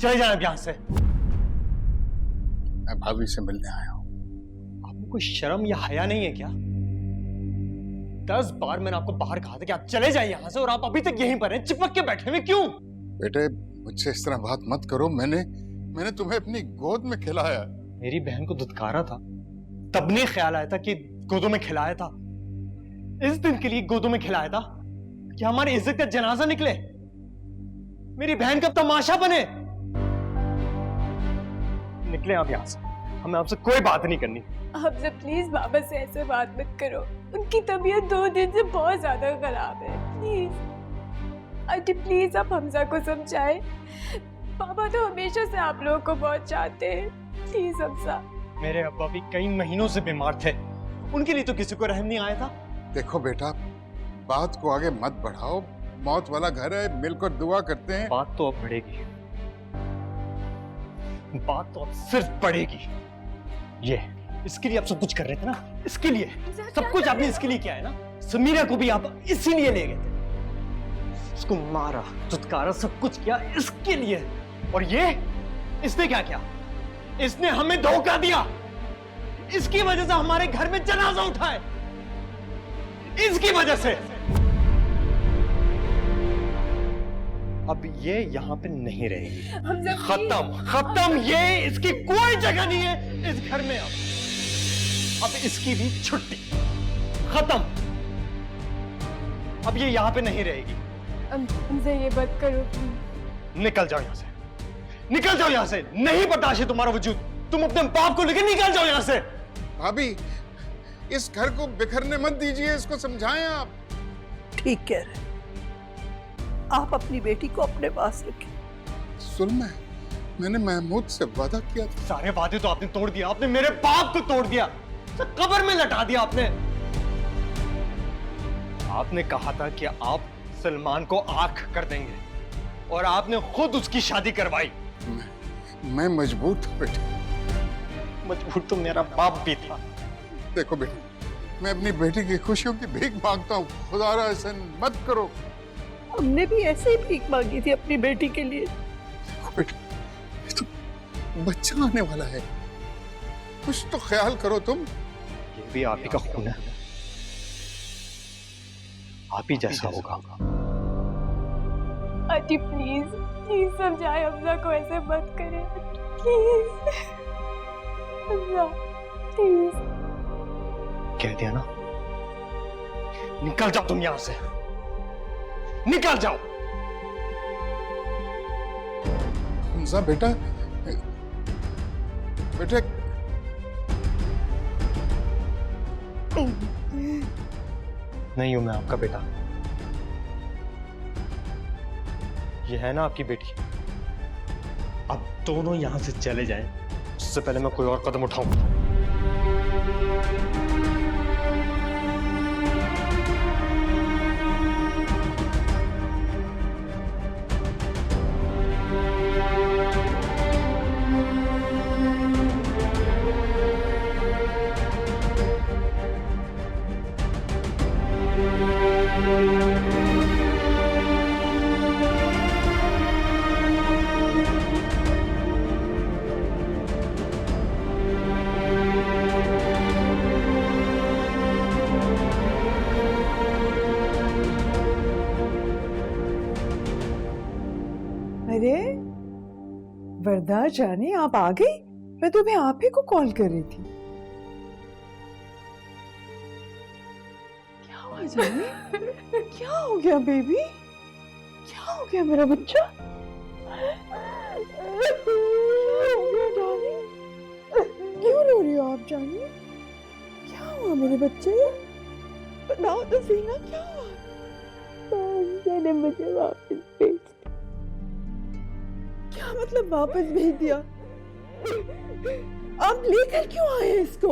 चले जाए यहाँ से। मैं भाभी से मिलने आया हूँ। आपको कोई शर्म या हया नहीं है क्या? 10 बार मैंने आपको बाहर कहा था कि आप चले जाइए यहाँ से, और आप अभी तक यहीं पर हैं, चिपक के बैठे हुए क्यों? बेटे मुझसे इस तरह बात मत करो। मैंने तुम्हें अपनी गोद में खिलाया। मेरी बहन को दुत्कारा था, तब नहीं ख्याल आया था कि गोदों में खिलाया था। इस दिन के लिए गोदों में खिलाया था कि हमारी इज्जत का जनाजा निकले, मेरी बहन का तमाशा बने। निकले आप यहां से, हमें आपसे कोई बात नहीं करनी। आपसे प्लीज बाबा से ऐसे बात मत करो, उनकी तबीयत 2 दिन से बहुत ज्यादा खराब है। प्लीज आंटी, प्लीज आप हमजा को समझाएं। पापा तो हमेशा से आप लोगों को बहुत चाहते हैं। प्लीज हमजा। मेरे अब्बा भी कई महीनों से बीमार थे, उनके लिए तो किसी को रहम नहीं आया था। देखो बेटा, बात को आगे मत बढ़ाओ। मौत वाला घर है, मिलकर दुआ करते हैं। बात तो अब बढ़ेगी, बात तो अब सिर्फ बढ़ेगी। ये इसके लिए आप सब कुछ कर रहे थे ना, इसके लिए सब कुछ आपने इसके लिए किया है ना। समीरा को भी आप इसीलिए ले गए थे, उसको मारा, दुत्कारा, सब कुछ किया इसके लिए। और ये इसने क्या किया? इसने हमें धोखा दिया। इसकी वजह से हमारे घर में जनाजा उठा है, इसकी वजह से। अब ये यहाँ पे नहीं रहेगी। खत्म खत्म, ये इसकी कोई जगह नहीं है इस घर में। अब इसकी भी छुट्टी, खत्म। अब ये यहाँ पे नहीं रहेगी। हमजा ये बात करो। निकल जाओ यहाँ से, निकल जाओ यहाँ से। नहीं बर्दाश्त है तुम्हारा वजूद, तुम अपने बाप को लेकर निकल जाओ यहाँ से। भाभी इस घर को बिखरने मत दीजिए, इसको समझाएं आप। ठीक कह रहे, आप अपनी बेटी को अपने पास रखें। सुलमा, मैंने महमूद से वादा किया था। सारे वादे तो आपने तोड़ दिया, आपने मेरे बाप को तोड़ दिया, कब्र में लटा दिया आपने। आपने कहा था कि आप सलमान को आंख कर देंगे, और आपने खुद उसकी शादी करवाई। मैं मजबूर था बेटे। मजबूर तो मेरा बाप भी था। देखो बेटी, मैं अपनी बेटी की खुशियों की भीख मांगता हूँ, खुदारा ऐसा मत करो। हमने भी ऐसे ही भीख मांगी थी अपनी बेटी के लिए। देखो बेटी, ये तो बच्चा आने वाला है, कुछ तो ख्याल करो तुम। ये भी आप ही का खून है, आप ही जैसा होगा। आंटी प्लीज प्लीज समझाए हमजा को, ऐसे मत करें प्लीज। हमजा प्लीज। कह दिया ना, निकल जाओ तुम यहां से, निकल जाओ। हमजा बेटा, बेटा नहीं हूं मैं आपका बेटा, ये है ना आपकी बेटी। अब दोनों यहां से चले जाएं, उससे पहले मैं कोई और कदम उठाऊं। अरे वरदा जाने आप आ गई? मैं तुम्हें आप ही को कॉल कर रही थी। क्या हुआ जाने? क्या हो गया बेबी? क्या हो गया मेरा बच्चा? क्या हो गया डार्लिंग? क्यों रो रही हो आप जाने? क्या हुआ मेरे बच्चे? बताओ तो सही ना, क्या हुआ? मैंने मुझे वापस भेज। क्या मतलब वापस भेज दिया? आप लेकर क्यों आए इसको?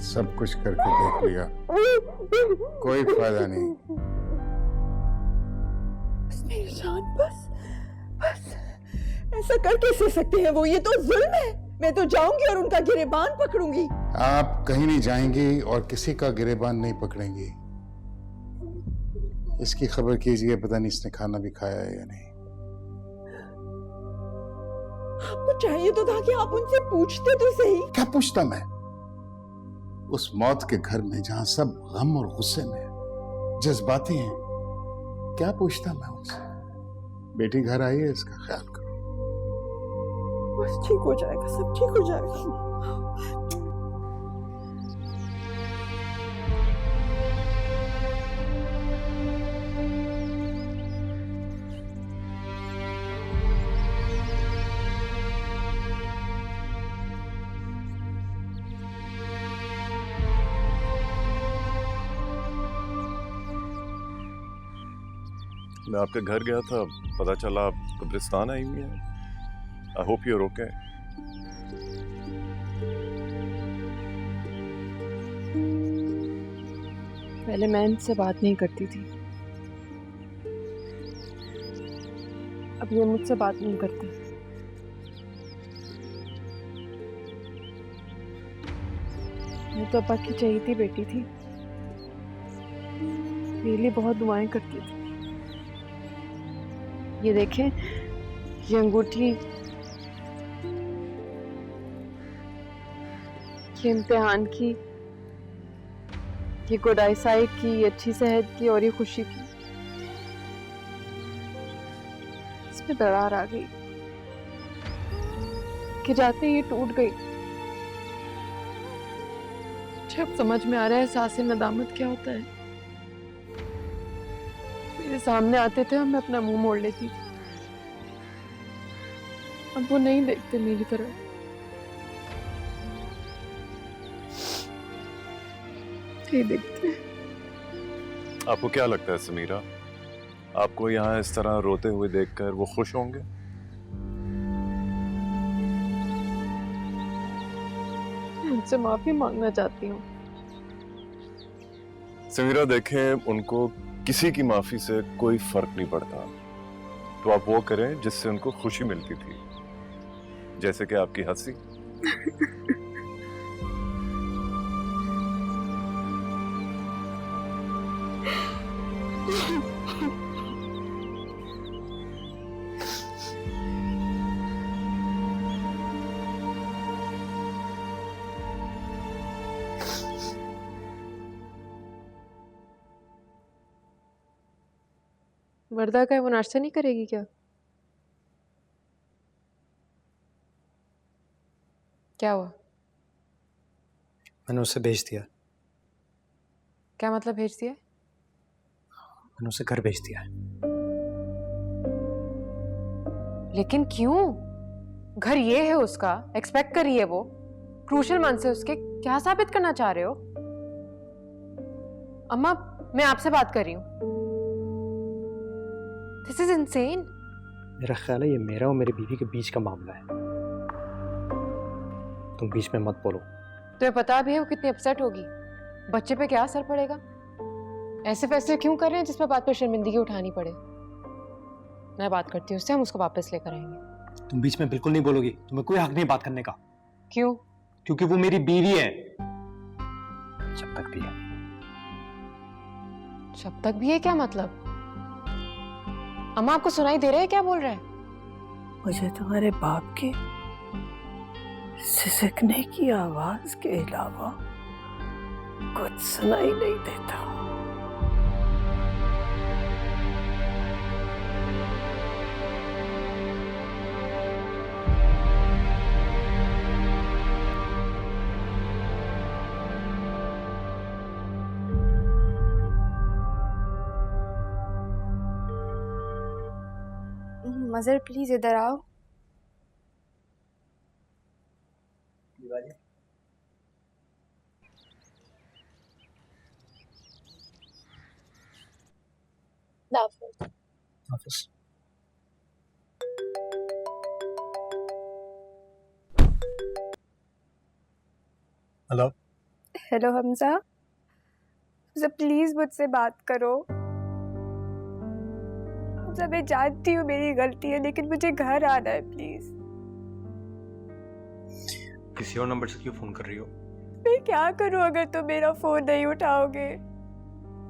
सब कुछ करके देख लिया, कोई फायदा नहीं। बस मेरी जान, बस ऐसा कर कैसे सकते हैं वो? ये तो जुल्म है। मैं तो जाऊंगी और उनका गिरेबान पकड़ूंगी। आप कहीं नहीं जाएंगी और किसी का गिरेबान नहीं पकड़ेंगी। इसकी खबर कीजिए, पता नहीं इसने खाना भी खाया है या नहीं। आपको चाहिए तो था कि आप उनसे पूछते तो सही। क्या पूछता मैं उस मौत के घर में जहां सब गम और गुस्से में जज्बाती हैं? क्या पूछता मैं उनसे? बेटी घर आई है, इसका ख्याल करो। बस ठीक हो जाएगा, सब ठीक हो जाएगा। मैं आपके घर गया था, पता चला आप कब्रिस्तान आई हुई हैं। I hope you are okay. पहले मैं इनसे बात नहीं करती थी, अब ये मुझसे बात नहीं करते। मैं तो अब्बा की चहेती बेटी थी, मेरे लिए बहुत दुआएं करती थी। ये देखें, ये अंगूठी, ये इम्तिहान की, ये गुड आई साइट की, ये अच्छी सेहत की और ये खुशी की। इसमें दरार आ गई कि जाते ही ये टूट गई। जब समझ में आ रहा है एहसास नदामत क्या होता है। मेरे सामने आते थे और मैं अपना मुंह मोड़ लेती थी। अब वो नहीं देखते मेरी तरफ। नहीं देखते। आपको क्या लगता है समीरा, आपको यहाँ इस तरह रोते हुए देखकर वो खुश होंगे? उनसे माफी मांगना चाहती हूँ। समीरा देखें, उनको किसी की माफी से कोई फर्क नहीं पड़ता, तो आप वो करें जिससे उनको खुशी मिलती थी, जैसे कि आपकी हंसी। वर्दा का है, वो नाश्ता नहीं करेगी क्या? क्या हुआ? मैंने उसे भेज दिया। क्या मतलब भेज दिया? मैंने उसे घर भेज दिया। लेकिन क्यों? घर ये है उसका, एक्सपेक्ट कर रही है वो। क्रूशल मंथ से उसके क्या साबित करना चाह रहे हो? अम्मा, मैं आपसे बात कर रही हूँ। This is insane. मेरा ख्याल है ये मेरा और मेरी बीवी के बीच का मामला है। तुम बीच में मत बोलो। तुम्हें पता भी है वो कितनी अपसेट होगी। बच्चे पे क्या असर पड़ेगा? ऐसे फैसले क्यों कर रहे हैं जिसमें बात पर शर्मिंदगी उठानी पड़े? मैं बात करती हूँ उससे, हम उसको वापस लेकर आएंगे। तुम बीच में बिल्कुल नहीं बोलोगी। तुम्हें कोई हक नहीं बात करने का। क्यों? क्योंकि वो मेरी बीवी है। जब तक भी है। जब तक भी है क्या मतलब? अम्मा, आपको सुनाई दे रहा है क्या बोल रहा है? मुझे तुम्हारे बाप के सिसकने की आवाज के अलावा कुछ सुनाई नहीं देता। मजर प्लीज इधर आओ। हाफिज। हेलो। हेलो हमजा, प्लीज मुझसे बात करो। हमजा, मैं जानती हूँ मेरी गलती है, लेकिन मुझे घर आना है प्लीज। किसी और नंबर से क्यों फोन कर रही हो? मैं क्या करूँ अगर तुम मेरा फोन नहीं उठाओगे?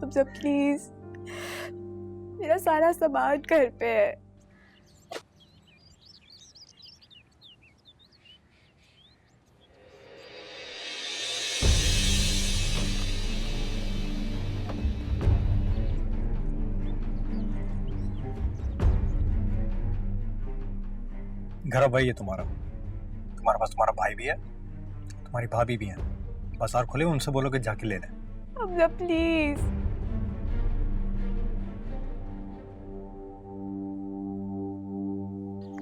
हमजा प्लीज, मेरा सारा सामान घर पे है। घर भाई है तुम्हारा पास तुम्हारा भाई भी है, तुम्हारी भाभी भी है। बाजार खुले, उनसे बोलो कि जाके ले लें। Hamza please.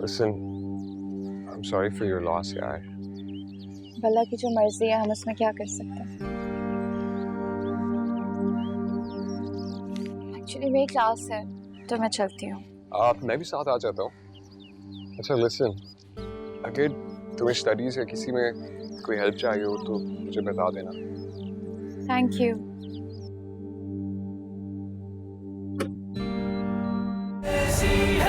Listen, I'm sorry for your loss, यार। भला की जो मर्जी है, हम उसमें क्या कर सकते हैं। एक्चुअली मेरी क्लास है तो मैं चलती हूँ। मैं भी साथ आ जाता हूँ। अच्छा लिसन, अगर तुम्हें स्टडीज या किसी में कोई हेल्प चाहिए हो तो मुझे बता देना। Thank you. See